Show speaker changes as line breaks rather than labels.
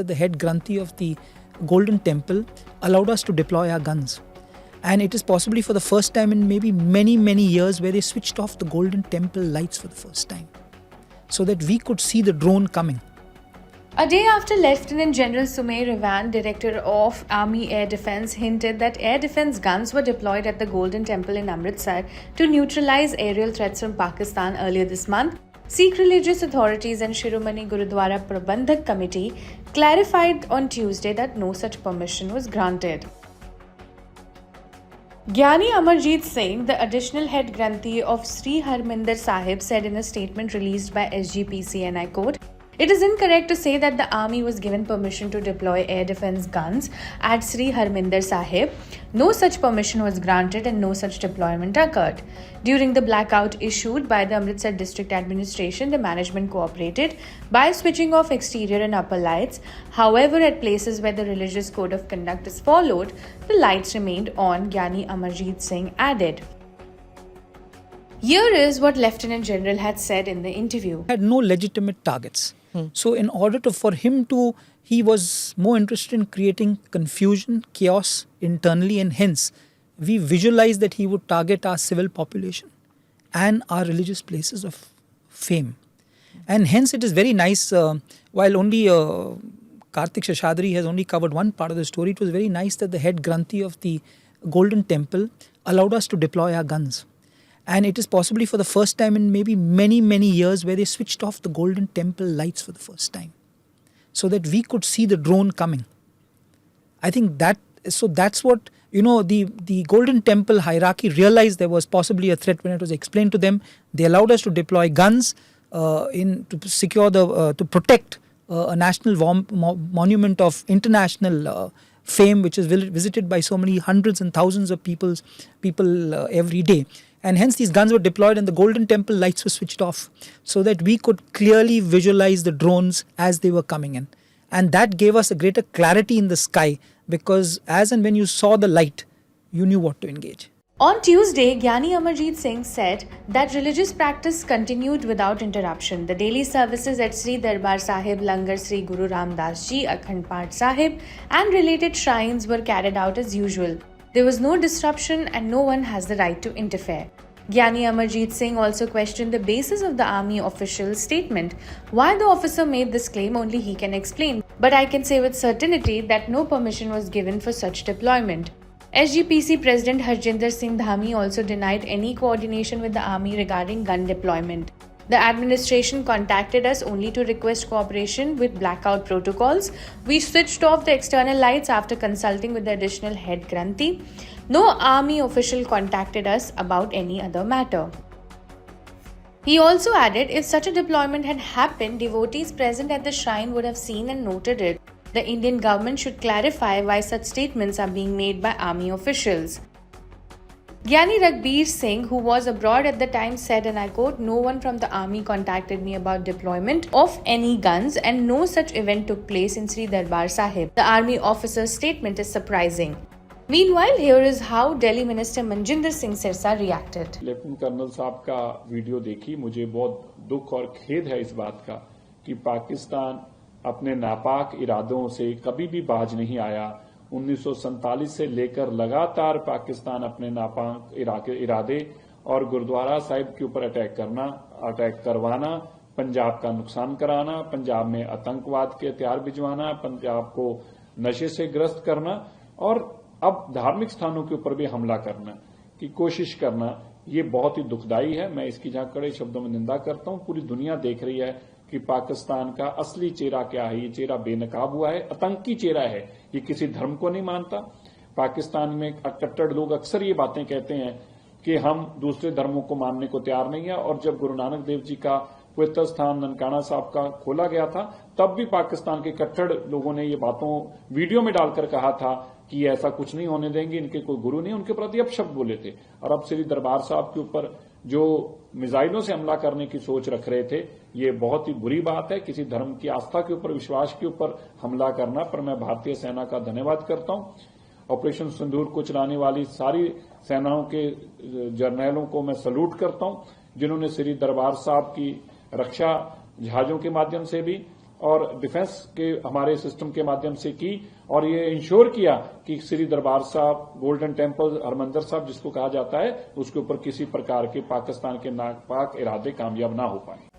The head Granthi of the Golden Temple allowed us to deploy our guns. And it is possibly for the first time in maybe many years where they switched off the Golden Temple lights for the first time so that we could see the drone coming.
A day after Lieutenant General Sumer Revan, Director of Army Air Defence, hinted that air defence guns were deployed at the Golden Temple in Amritsar to neutralise aerial threats from Pakistan earlier this month, Sikh religious authorities and Shiromani Gurudwara Prabandhak Committee clarified on Tuesday that no such permission was granted. Gyani Amarjeet Singh, the additional head Granthi of Sri Harmandir Sahib, said in a statement released by SGPC, and I quote, "It is incorrect to say that the army was given permission to deploy air defence guns at Sri Harmandir Sahib. No such permission was granted and no such deployment occurred. During the blackout issued by the Amritsar District Administration, the management cooperated by switching off exterior and upper lights. However, at places where the religious code of conduct is followed, the lights remained on," Gyani Amarjeet Singh added. Here is what Lieutenant General had said in the interview.
Had no legitimate targets. So in order for him to, he was more interested in creating confusion, chaos internally, and hence we visualized that he would target our civil population and our religious places of fame. And hence it is very nice, while only Karthik Seshadri has only covered one part of the story, it was very nice that the head Granthi of the Golden Temple allowed us to deploy our guns. And it is possibly for the first time in maybe many years where they switched off the Golden Temple lights for the first time so that we could see the drone coming. I think that's what, the Golden Temple hierarchy realized there was possibly a threat when it was explained to them. They allowed us to deploy guns to secure to protect a national monument of international fame, which is visited by so many hundreds and thousands of people every day. And hence these guns were deployed and the Golden Temple lights were switched off so that we could clearly visualize the drones as they were coming in. And that gave us a greater clarity in the sky because as and when you saw the light, you knew what to engage.
On Tuesday, Gyani Amarjeet Singh said that religious practice continued without interruption. The daily services at Sri Darbar Sahib, Langar Sri Guru Ram Das Ji, Akhand Path Sahib and related shrines were carried out as usual. There was no disruption and no one has the right to interfere. Gyani Amarjeet Singh also questioned the basis of the army official's statement. Why the officer made this claim, only he can explain. But I can say with certainty that no permission was given for such deployment. SGPC President Harjinder Singh Dhami also denied any coordination with the army regarding gun deployment. The administration contacted us only to request cooperation with blackout protocols. We switched off the external lights after consulting with the additional head Granthi. No army official contacted us about any other matter. He also added, if such a deployment had happened, devotees present at the shrine would have seen and noted it. The Indian government should clarify why such statements are being made by army officials. Gyani Raghbir Singh, who was abroad at the time, said, and I quote, "No one from the army contacted me about deployment of any guns and no such event took place in Sri Darbar Sahib." The army officer's statement is surprising. Meanwhile, here is how Delhi Minister Manjinder Singh Sirsa reacted.
Lieutenant colonel साहब का video देखी, मुझे बहुत दुख और खेद है इस बात का कि पाकिस्तान अपने नापाक इरादों से कभी भी बाज नहीं आया। 1947 से लेकर लगातार पाकिस्तान अपने नापाक इरादे और गुरुद्वारा साहिब के ऊपर अटैक करवाना, पंजाब का नुकसान कराना, पंजाब में आतंकवाद के हथियार भिजवाना, पंजाब को नशे से ग्रस्त करना और अब धार्मिक स्थानों के ऊपर भी हमला करना की कोशिश करना, ये बहुत ही दुखदायी है। मैं इसकी जहां कड़े शब्दों में निंदा करता हूं। पूरी दुनिया देख रही है कि पाकिस्तान का असली चेहरा क्या है। ये चेहरा बेनकाब हुआ है, आतंकी चेहरा है। ये किसी धर्म को नहीं मानता। पाकिस्तान में कट्टर लोग अक्सर ये बातें कहते हैं कि हम दूसरे धर्मों को मानने को तैयार नहीं है। और जब गुरु नानक देव जी का पवित्र स्थान ननकाना साहब का खोला गया था, तब भी पाकिस्तान के कट्टर लोगों ने ये बातों वीडियो में डालकर कहा था कि ऐसा कुछ नहीं होने देंगे, इनके कोई गुरु नहीं, उनके प्रति अपशब्द बोले थे। और अब श्री दरबार साहब के ऊपर जो मिसाइलों से हमला करने की सोच रख रहे थे, ये बहुत ही बुरी बात है। किसी धर्म की आस्था के ऊपर, विश्वास के ऊपर हमला करना पर मैं भारतीय सेना का धन्यवाद करता हूं। ऑपरेशन सिंदूर को चलाने वाली सारी सेनाओं के जर्नैलों को मैं सैल्यूट करता हूं, जिन्होंने श्री दरबार साहब की रक्षा जहाजों के माध्यम से भी और डिफेंस के हमारे सिस्टम के माध्यम से की, और ये इंश्योर किया कि श्री दरबार साहब, गोल्डन टेम्पल, हरमंदिर साहब जिसको कहा जाता है, उसके ऊपर किसी प्रकार के पाकिस्तान के नापाक इरादे कामयाब ना हो पाए।